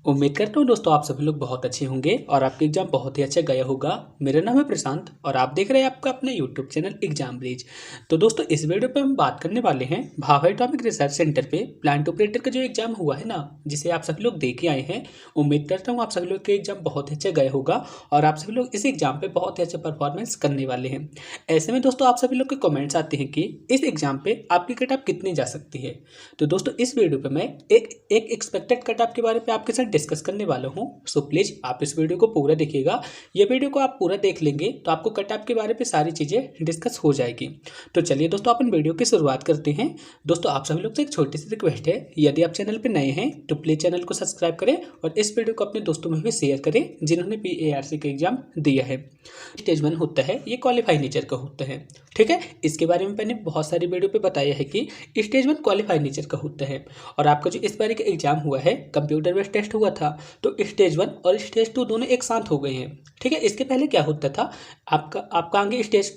उम्मीद करता हूँ दोस्तों आप सभी लोग बहुत अच्छे होंगे और आपका एग्जाम बहुत ही अच्छा गया होगा। मेरा नाम है प्रशांत और आप देख रहे हैं आपका अपने यूट्यूब चैनल एग्जाम ब्रिज। तो दोस्तों इस वीडियो पे हम बात करने वाले हैं भाभा एटॉमिक रिसर्च सेंटर पे प्लांट ऑपरेटर का जो एग्जाम हुआ है ना, जिसे आप सभी लोग दे के आए हैं। उम्मीद करता हूँ आप सभी लोग के एग्जाम बहुत अच्छा गया होगा और आप सभी लोग इस एग्जाम पे बहुत ही अच्छा परफॉर्मेंस करने वाले हैं। ऐसे में दोस्तों आप सभी लोग के कमेंट्स आते हैं कि इस एग्जाम पे आपकी कट ऑफ कितनी जा सकती है। तो दोस्तों इस वीडियो पे मैं एक एक्सपेक्टेड कट ऑफ के बारे में आपके साथ डिस्कस करने वाला हूं। सो प्लीज आप इस वीडियो को पूरा देखिएगा। ये वीडियो को आप पूरा देख लेंगे तो आपको कट ऑफ के बारे में सारी चीजें डिस्कस हो जाएगी। तो चलिए दोस्तों अपन वीडियो की शुरुआत करते हैं। दोस्तों आप सभी लोग से एक छोटी सी रिक्वेस्ट है, यदि आप चैनल पर नए हैं तो प्लीज चैनल को सब्सक्राइब करें और इस वीडियो को अपने दोस्तों में भी शेयर करें जिन्होंने PARC का एग्जाम दिया है। स्टेज 1 होता है, ये क्वालिफाई नेचर का होता है। ठीक है, इसके बारे में मैंने बहुत सारी वीडियो पे बताया है कि स्टेज 1 क्वालिफाई नेचर का होता है। और आपका जो इस बार का एग्जाम हुआ है कंप्यूटर बेस्ड टेस्ट हुआ था, तो स्टेज 1 और स्टेज 2 दोनों एक साथ हो गए हैं। ठीक है, इसके पहले क्या होता था, आपका आगे स्टेज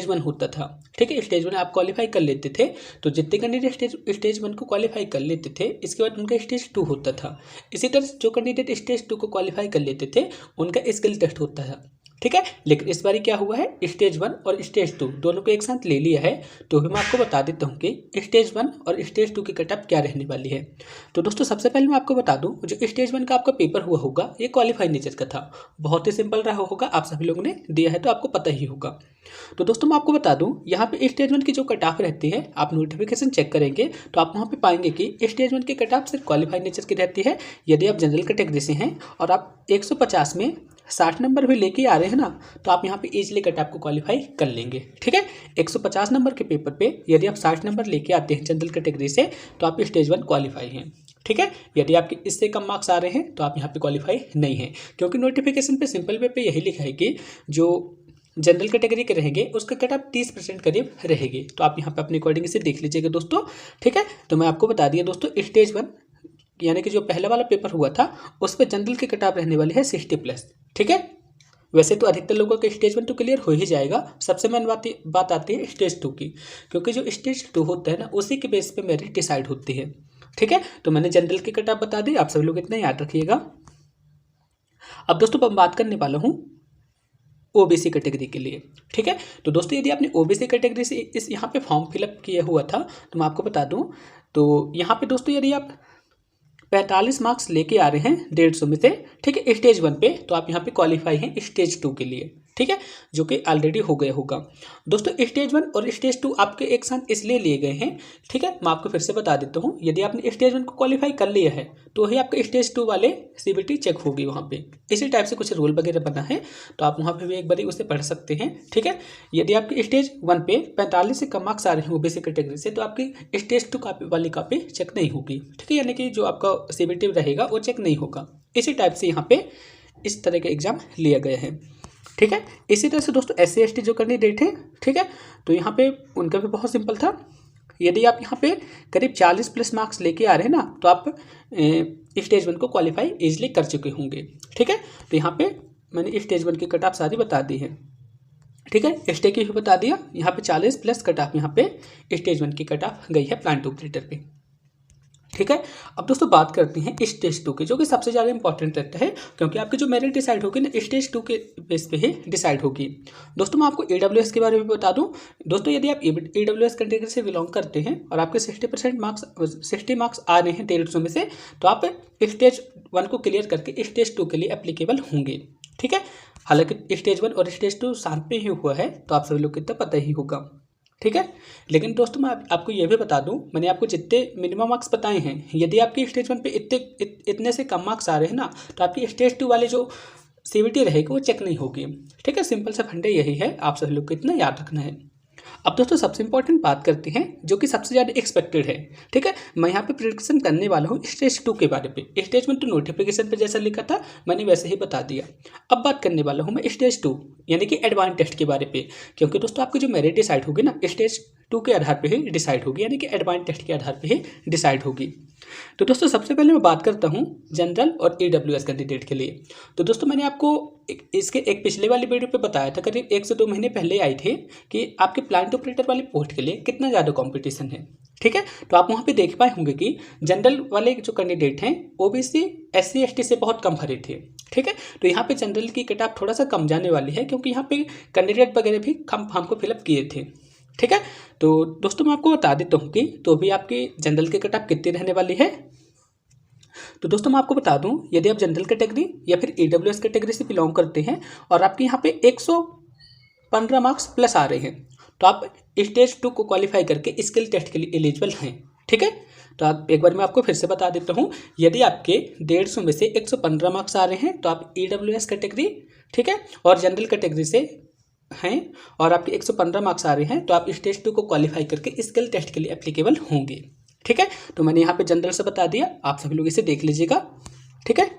1 होता था। ठीक है, स्टेज 1 आप क्वालिफाई कर लेते थे, तो जितने कैंडिडेट स्टेज 1 को क्वालिफाई कर लेते थे इसके बाद उनका स्टेज 2 होता था। इसी तरह जो कैंडिडेट स्टेज 2 को क्वालिफाई कर लेते थे उनका स्किल टेस्ट होता था। ठीक है, लेकिन इस बार क्या हुआ है, स्टेज 1 और स्टेज 2 दोनों को एक साथ ले लिया है। तो भी मैं आपको बता देता हूँ कि स्टेज 1 और स्टेज 2 की कट ऑफ क्या रहने वाली है। तो दोस्तों सबसे पहले मैं आपको बता दूं, जो स्टेज 1 का आपका पेपर हुआ होगा ये क्वालिफाई नेचर का था, बहुत ही सिंपल रहा होगा, आप सभी लोगों ने दिया है तो आपको पता ही होगा। तो दोस्तों मैं आपको बता दूं, यहाँ पे स्टेज 1 की जो कट ऑफ रहती है, आप नोटिफिकेशन चेक करेंगे तो आप वहाँ पे पाएंगे कि स्टेज 1 की कट ऑफ सिर्फ क्वालिफाई नेचर की रहती है। यदि आप जनरल कैटेगरी से हैं और आप 150 में 60 नंबर भी लेके आ रहे हैं ना, तो आप यहाँ पे इजीली कट ऑफ को क्वालिफाई कर लेंगे। ठीक है, 150 नंबर के पेपर पे यदि आप 60 नंबर लेके आते हैं जनरल कैटेगरी से तो आप स्टेज 1 क्वालिफाई हैं। ठीक है, यदि आपके इससे कम मार्क्स आ रहे हैं तो आप यहाँ पे क्वालिफाई नहीं है, क्योंकि नोटिफिकेशन पे सिंपल वे पे यही लिखा है कि जो जनरल कैटेगरी के रहेंगे उसका कट ऑफ 30% करीब रहेगी। तो आप यहाँ पे अपने अकॉर्डिंग से देख लीजिएगा दोस्तों। ठीक है, तो मैं आपको बता दिया दोस्तों, स्टेज 1 यानी कि जो पहला वाला पेपर हुआ था उस पर जनरल की कट ऑफ रहने वाली है 60+। ठीक है, वैसे तो अधिकतर लोगों का स्टेज 1 तो क्लियर हो ही जाएगा। सबसे मेन बात आती है स्टेज 2 की, क्योंकि जो स्टेज 2 होता है ना उसी के बेस पे मेरिट डिसाइड होती है। ठीक है, तो मैंने जनरल की कट ऑफ बता दी, आप सभी लोग इतना याद रखिएगा। अब दोस्तों मैं बात करने वाला हूँ OBC कैटेगरी के लिए। ठीक है, तो दोस्तों यदि आपने OBC कैटेगरी से इस यहाँ पे फॉर्म फिलअप किया हुआ था तो मैं आपको बता दूं, तो यहाँ पे दोस्तों यदि आप 45 मार्क्स लेके आ रहे हैं 150 में से, ठीक है, स्टेज 1 पे, तो आप यहाँ पे क्वालिफाई हैं स्टेज 2 के लिए। ठीक है, जो कि ऑलरेडी हो गया होगा। दोस्तों स्टेज 1 और स्टेज 2 आपके एक साथ इसलिए लिए गए हैं। ठीक है, मैं आपको फिर से बता देता हूँ, यदि आपने स्टेज 1 को क्वालिफाई कर लिया है तो ही आपका स्टेज 2 वाले CBT चेक होगी वहाँ पे। इसी टाइप से कुछ रूल वगैरह बना है, तो आप वहाँ पे भी एक बार उसे पढ़ सकते हैं। ठीक है, यदि आपके स्टेज 1 पे 45 से कम मार्क्स आ रहे हैं OBC कैटेगरी से, तो आपकी स्टेज 2 वाली कॉपी चेक नहीं होगी। ठीक है, यानी कि जो आपका CBT रहेगा वो चेक नहीं होगा। इसी टाइप से यहाँ पे इस तरह का एग्जाम लिया गया है। ठीक है, इसी तरह से दोस्तों SC ST जो कैंडिडेट है, ठीक है, तो यहाँ पे उनका भी बहुत सिंपल था। यदि आप यहाँ पे करीब 40+ मार्क्स लेके आ रहे हैं ना, तो आप स्टेज 1 को क्वालिफाई इजीली कर चुके होंगे। ठीक है, तो यहाँ पे मैंने स्टेज 1 की कट ऑफ सारी बता दी है। ठीक है, स्टे की भी बता दिया। यहाँ पे 40+ कट ऑफ यहाँ पे स्टेज 1 की कट ऑफ गई है प्लांट ऑपरेटर पे। ठीक है, अब दोस्तों बात करते हैं स्टेज 2 की, जो कि सबसे ज़्यादा इंपॉर्टेंट रहता है, क्योंकि आपकी जो मेरिट डिसाइड होगी ना स्टेज 2 के बेस पे ही डिसाइड होगी। दोस्तों मैं आपको AWS के बारे में बता दूं। दोस्तों यदि आप AWS कैटेगरी से बिलोंग करते हैं और आपके 60 मार्क्स आ रहे हैं 150 में से, तो आप स्टेज 1 को क्लियर करके स्टेज 2 के लिए एप्लीकेबल होंगे। ठीक है, हालांकि स्टेज 1 और स्टेज 2 साथ में ही हुआ है, तो आप सभी लोग को इतना पता ही होगा। ठीक है, लेकिन दोस्तों मैं आपको यह भी बता दूं, मैंने आपको जितने मिनिमम मार्क्स बताए हैं, यदि आपके स्टेज 1 पे इतने से कम मार्क्स आ रहे हैं ना, तो आपकी स्टेज 2 वाले जो CBT रहेगी वो चेक नहीं होगी। ठीक है, सिंपल सा फंडा यही है, आप सभी लोग को इतना याद रखना है। अब दोस्तों सबसे इंपॉर्टेंट बात करते हैं जो कि सबसे ज़्यादा एक्सपेक्टेड है। ठीक है, मैं यहाँ पे प्रेडिक्शन करने वाला हूँ स्टेज 2 के बारे पे। स्टेज 1 तो नोटिफिकेशन पे जैसा लिखा था मैंने वैसे ही बता दिया। अब बात करने वाला हूँ मैं स्टेज 2 यानी कि एडवांस टेस्ट के बारे पे, क्योंकि दोस्तों आपकी जो मेरिट डिसाइड होगी ना स्टेज 2 के आधार पे ही डिसाइड होगी, यानी कि एडवांस टेस्ट के आधार पे ही डिसाइड होगी। तो दोस्तों सबसे पहले मैं बात करता हूँ जनरल और AWS कैंडिडेट के लिए। तो दोस्तों मैंने आपको इसके एक पिछले वाली वीडियो पे बताया था, करीब 1 से 2 महीने पहले आई थी, कि आपके प्लांट ऑपरेटर वाली पोस्ट के लिए कितना ज़्यादा कंपटीशन है। ठीक है। तो आप वहाँ पे देख पाए होंगे कि जनरल वाले जो कैंडिडेट हैं ओबीसी SC ST से बहुत कम भरे थे, ठीक है। तो यहाँ पे जनरल की कट ऑफ थोड़ा सा कम जाने वाली है क्योंकि यहाँ पे कैंडिडेट वगैरह भी कम हमको फिलअप किए थे, ठीक है। तो दोस्तों मैं आपको बता देता हूँ कि तो भी आपकी जनरल की कट ऑफ कितनी रहने वाली है। तो दोस्तों मैं आपको बता दूं, यदि आप जनरल कैटेगरी या फिर EWS कैटेगरी से बिलोंग करते हैं और आपके यहाँ पे 115 मार्क्स प्लस आ रहे हैं तो आप स्टेज 2 को क्वालिफाई करके स्किल टेस्ट के लिए एलिजिबल हैं, ठीक है। तो आप एक बार मैं आपको फिर से बता देता हूँ, यदि आपके 150 में से 115 मार्क्स आ रहे हैं तो आप EWS कैटेगरी, ठीक है, और जनरल कैटेगरी से हैं और आपके 115 मार्क्स आ रहे हैं तो आप स्टेज 2 को क्वालिफाई करके स्किल टेस्ट के लिए एप्लीकेबल होंगे, ठीक है। तो मैंने यहाँ पे जनरल से बता दिया, आप सभी लोग इसे देख लीजिएगा, ठीक है।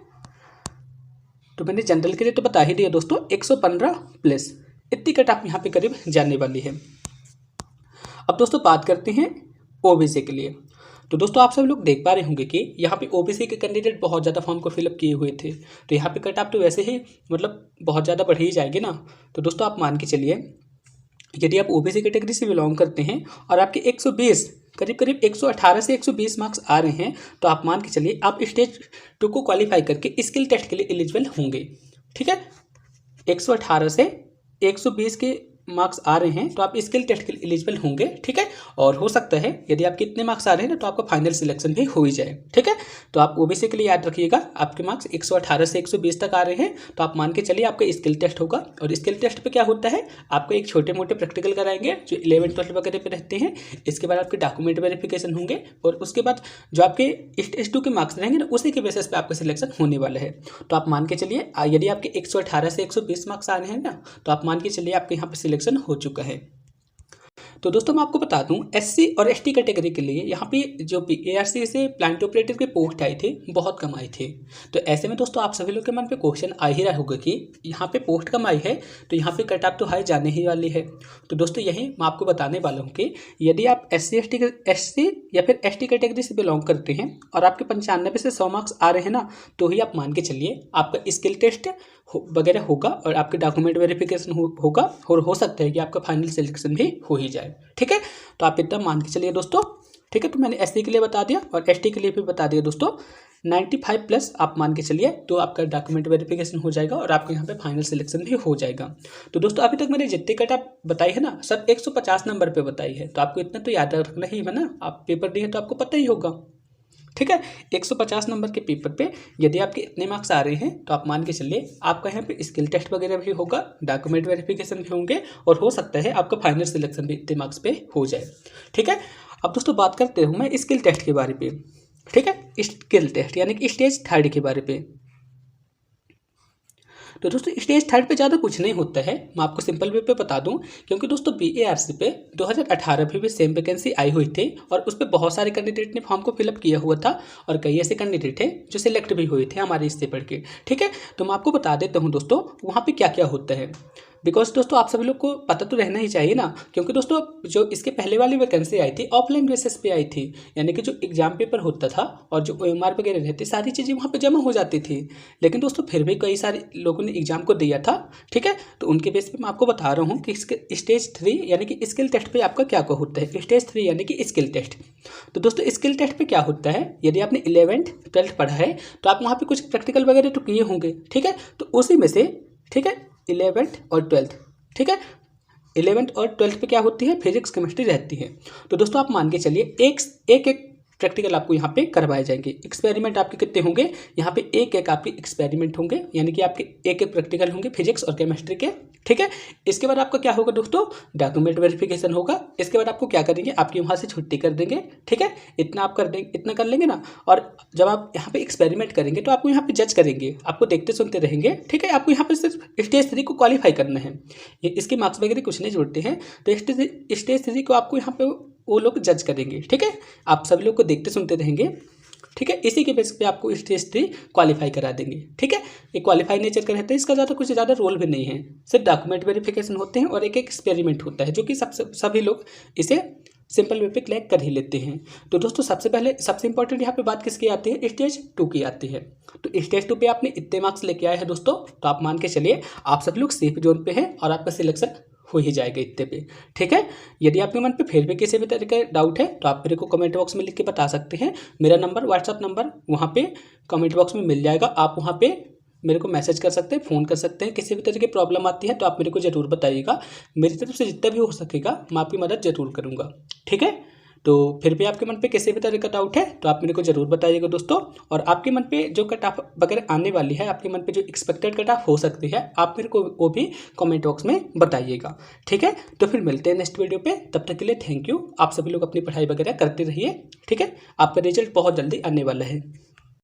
तो मैंने जनरल के लिए तो बता ही दिया दोस्तों, 115 प्लस इतनी कट ऑफ यहाँ पे करीब जाने वाली है। अब दोस्तों बात करते हैं ओबीसी के लिए। तो दोस्तों आप सब लोग देख पा रहे होंगे कि यहाँ पे ओबीसी के कैंडिडेट बहुत ज़्यादा फॉर्म को फिलअप किए हुए थे, तो यहाँ पे कट ऑफ तो वैसे ही मतलब बहुत ज़्यादा बढ़ ही जाएगी ना। तो दोस्तों आप मान के चलिए, यदि आप ओबीसी कैटेगरी से बिलोंग करते हैं और आपके 120 करीब 118 से 120 मार्क्स आ रहे हैं तो आप मान के चलिए आप स्टेज 2 को क्वालिफाई करके स्किल टेस्ट के लिए एलिजिबल होंगे, ठीक है। 118 से 120 के मार्क्स आ रहे हैं तो आप स्किल टेस्ट के लिए एलिजिबल होंगे, ठीक है। और हो सकता है यदि आपके इतने मार्क्स आ रहे हैं ना तो आपका फाइनल सिलेक्शन भी हो ही जाए, ठीक है। तो आप ओबीसी के लिए याद रखिएगा, आपके मार्क्स 118 से 120 तक आ रहे हैं तो आप मान के चलिए आपका स्किल टेस्ट होगा। और स्किल टेस्ट पे क्या होता है, आपको एक छोटे मोटे प्रैक्टिकल कराएंगे जो 11 12 वगैरह पे रहते हैं। इसके बाद आपके डॉक्यूमेंट वेरिफिकेशन होंगे और उसके बाद जो आपके स्टेज 2 के मार्क्स रहेंगे ना उसी के बेसिस पे आपका सिलेक्शन होने वाला है। तो आप मान के चलिए यदि आपके 118 से 120 मार्क्स आ रहे हैं ना तो आप मान के चलिए आपके यहाँ पे सिलेक्शन हो चुका है। तो दोस्तों मैं आपको बता दूं, SC और ST कैटेगरी के लिए यहाँ पे जो ARC से प्लांट ऑपरेटर के पोस्ट आए थे बहुत कम आए थे। तो ऐसे में दोस्तों आप सभी लोग के मन पे क्वेश्चन आ ही रहा होगा कि यहाँ पे पोस्ट कम आई है तो यहाँ पे कट ऑफ तो हाई जाने ही वाली है। तो दोस्तों यही मैं आपको बताने वाला हूँ कि यदि आप SC या फिर ST कैटेगरी से बिलोंग करते हैं और आपके 95 से 100 मार्क्स आ रहे हैं ना तो ही आप मान के चलिए आपका स्किल टेस्ट वगैरह होगा और आपके डॉक्यूमेंट वेरिफिकेशन होगा और हो सकता है कि आपका फाइनल सिलेक्शन भी हो ही जाए, ठीक है। तो आप इतना मान के चलिए दोस्तों, ठीक है। तो मैंने SC के लिए बता दिया और ST के लिए भी बता दिया दोस्तों। 95 प्लस आप मान के चलिए तो आपका डॉक्यूमेंट वेरिफिकेशन हो जाएगा और आपके यहाँ पे फाइनल सिलेक्शन भी हो जाएगा। तो दोस्तों अभी तक मैंने जितने कट आप बताई है ना सब 150 नंबर पे बताई है, तो आपको इतना तो याद रखना ही है ना, आप पेपर दिए तो आपको पता ही होगा, ठीक है। 150 नंबर के पेपर पे यदि आपके इतने मार्क्स आ रहे हैं तो आप मान के चलिए आपका यहाँ पे स्किल टेस्ट वगैरह भी होगा, डॉक्यूमेंट वेरिफिकेशन भी होंगे और हो सकता है आपका फाइनल सिलेक्शन भी इतने मार्क्स पे हो जाए, ठीक है। अब दोस्तों बात करते हूँ मैं स्किल टेस्ट के बारे पे, ठीक है। स्किल टेस्ट यानी कि स्टेज 3 के बारे पे। तो दोस्तों स्टेज 3 पे ज़्यादा कुछ नहीं होता है, मैं आपको सिंपल वे पे बता दूं, क्योंकि दोस्तों BARC पे 2018 में भी सेम वैकेंसी आई हुई थी और उस पर बहुत सारे कैंडिडेट ने फॉर्म को फिलअप किया हुआ था और कई ऐसे कैंडिडेट हैं जो सिलेक्ट भी हुए थे हमारे इससे पढ़ के, ठीक है। तो मैं आपको बता देता हूँ दोस्तों वहाँ पर क्या क्या होता है, बिकॉज दोस्तों आप सभी लोग को पता तो रहना ही चाहिए ना, क्योंकि दोस्तों जो इसके पहले वाली वैकेंसी आई थी ऑफलाइन बेसिस पे आई थी, यानी कि जो एग्जाम पेपर होता था और जो OMR वगैरह रहती सारी चीज़ें वहाँ पे जमा हो जाती थी। लेकिन दोस्तों फिर भी कई सारे लोगों ने एग्जाम को दिया था, ठीक है। तो उनके बेस पे मैं आपको बता रहा हूँ कि स्टेज 3 यानी कि स्किल टेस्ट पे आपका क्या क्या होता है। स्टेज 3 यानी कि स्किल टेस्ट। तो दोस्तों स्किल टेस्ट पे क्या होता है, यदि आपने 11th 12th पढ़ा है तो आप वहाँ पे कुछ प्रैक्टिकल वगैरह तो किए होंगे, ठीक है। तो उसी में से, ठीक है, 11th और 12th, ठीक है, 11th और 12th पे क्या होती है फिजिक्स केमिस्ट्री रहती है। तो दोस्तों आप मान के चलिए एक प्रैक्टिकल आपको यहाँ पे करवाए जाएंगे। एक्सपेरिमेंट आपके कितने होंगे, यहाँ पे एक आपके एक्सपेरिमेंट होंगे, यानी कि आपके एक प्रैक्टिकल होंगे फिजिक्स और केमिस्ट्री के, ठीक है। इसके बाद आपका क्या होगा दोस्तों, डॉक्यूमेंट वेरिफिकेशन होगा। इसके बाद आपको क्या करेंगे, आपकी वहाँ से छुट्टी कर देंगे, ठीक है। इतना आप कर देंगे, इतना कर लेंगे ना। और जब आप यहाँ पे एक्सपेरिमेंट करेंगे तो आपको यहाँ पे जज करेंगे, आपको देखते सुनते रहेंगे, ठीक है। आपको यहाँ पे सिर्फ स्टेज 3 को क्वालिफाई करना है, इसके मार्क्स वगैरह कुछ नहीं जोड़ते हैं। तो स्टेज 3 को आपको यहाँ पे वो लोग जज करेंगे, ठीक है। आप सभी लोग को देखते सुनते रहेंगे, ठीक है। इसी के बेस पे आपको स्टेज 3 क्वालिफाई करा देंगे, ठीक है। एक क्वालिफाई नेचर का रहता है, इसका कुछ ज़्यादा रोल भी नहीं है, सिर्फ डॉक्यूमेंट वेरिफिकेशन होते हैं और एक एक्सपेरिमेंट होता है जो कि सभी लोग इसे सिंपल वे पे क्लिक कर ही लेते हैं। तो दोस्तों सबसे इंपॉर्टेंट यहाँ पे बात किसकी आती है, स्टेज 2 की आती है। तो स्टेज 2 पे आपने इतने मार्क्स लेके आए हैं दोस्तों, तो आप मान के चलिए आप सब लोग सेफ जोन पे हैं और आपका सिलेक्शन हो ही जाएगा इतने पे। ठीक है, यदि आपके मन पे फिर भी किसी भी तरह का डाउट है तो आप मेरे को कमेंट बॉक्स में लिख के बता सकते हैं। मेरा नंबर, व्हाट्सअप नंबर वहाँ पे कमेंट बॉक्स में मिल जाएगा। आप वहाँ पे मेरे को मैसेज कर सकते हैं, फ़ोन कर सकते हैं। किसी भी तरह की प्रॉब्लम आती है तो आप मेरे को ज़रूर बताइएगा। मेरी तरफ से जितना भी हो सकेगा मैं आपकी मदद ज़रूर करूँगा। ठीक है, तो फिर भी आपके मन पे किसी भी तरह का डाउट है तो आप मेरे को ज़रूर बताइएगा दोस्तों। और आपके मन पे जो कट ऑफ वगैरह आने वाली है, आपके मन पे जो एक्सपेक्टेड कट ऑफ हो सकती है, आप मेरे को वो भी कमेंट बॉक्स में बताइएगा। ठीक है, तो फिर मिलते हैं नेक्स्ट वीडियो पे। तब तक के लिए थैंक यू। आप सभी लोग अपनी पढ़ाई वगैरह करते रहिए। ठीक है, आपका रिजल्ट बहुत जल्दी आने वाला है।